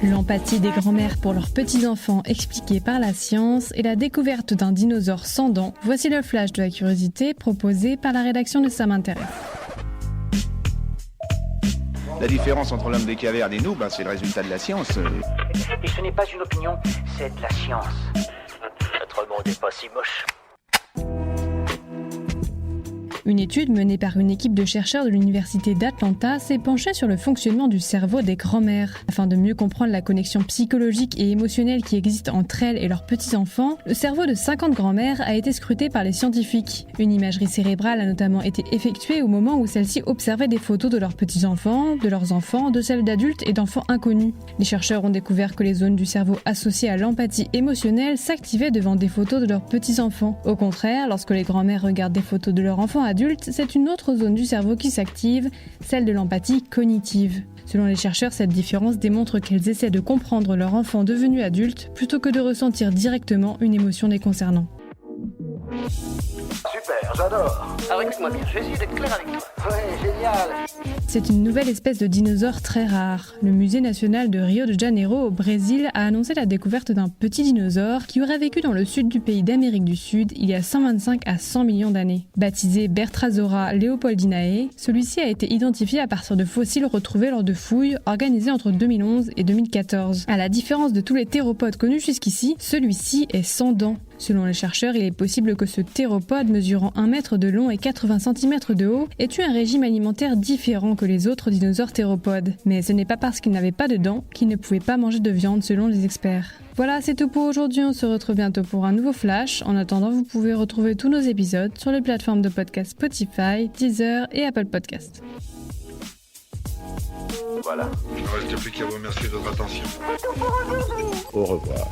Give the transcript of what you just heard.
L'empathie des grands-mères pour leurs petits-enfants expliquée par la science et la découverte d'un dinosaure sans dents, voici le flash de la curiosité proposé par la rédaction de Ça m'intéresse. La différence entre l'homme des cavernes et nous, c'est le résultat de la science. Et ce n'est pas une opinion, c'est de la science. Notre monde n'est pas si moche. Une étude menée par une équipe de chercheurs de l'université d'Atlanta s'est penchée sur le fonctionnement du cerveau des grands-mères. Afin de mieux comprendre la connexion psychologique et émotionnelle qui existe entre elles et leurs petits-enfants, le cerveau de 50 grands-mères a été scruté par les scientifiques. Une imagerie cérébrale a notamment été effectuée au moment où celles-ci observaient des photos de leurs petits-enfants, de leurs enfants, de celles d'adultes et d'enfants inconnus. Les chercheurs ont découvert que les zones du cerveau associées à l'empathie émotionnelle s'activaient devant des photos de leurs petits-enfants. Au contraire, lorsque les grands-mères regardent des photos de leurs enfants adultes, c'est une autre zone du cerveau qui s'active, celle de l'empathie cognitive. Selon les chercheurs, cette différence démontre qu'elles essaient de comprendre leur enfant devenu adulte plutôt que de ressentir directement une émotion les concernant. Super, j'adore. Alors écoute-moi bien, je vais essayer d'être clair avec toi. Ouais, génial. C'est une nouvelle espèce de dinosaure très rare. Le musée national de Rio de Janeiro au Brésil a annoncé la découverte d'un petit dinosaure qui aurait vécu dans le sud du pays d'Amérique du Sud il y a 125 à 100 millions d'années. Baptisé Bertrasaura leopoldinae, celui-ci a été identifié à partir de fossiles retrouvés lors de fouilles organisées entre 2011 et 2014. À la différence de tous les théropodes connus jusqu'ici, celui-ci est sans dents. Selon les chercheurs, il est possible que ce théropode mesurant 1 mètre de long et 80 cm de haut ait eu un régime alimentaire différent que les autres dinosaures théropodes. Mais ce n'est pas parce qu'il n'avait pas de dents qu'il ne pouvait pas manger de viande selon les experts. Voilà, c'est tout pour aujourd'hui, on se retrouve bientôt pour un nouveau flash. En attendant, vous pouvez retrouver tous nos épisodes sur les plateformes de podcast Spotify, Deezer et Apple Podcasts. Voilà. Il ne reste plus qu'à vous remercier de votre attention. Au revoir.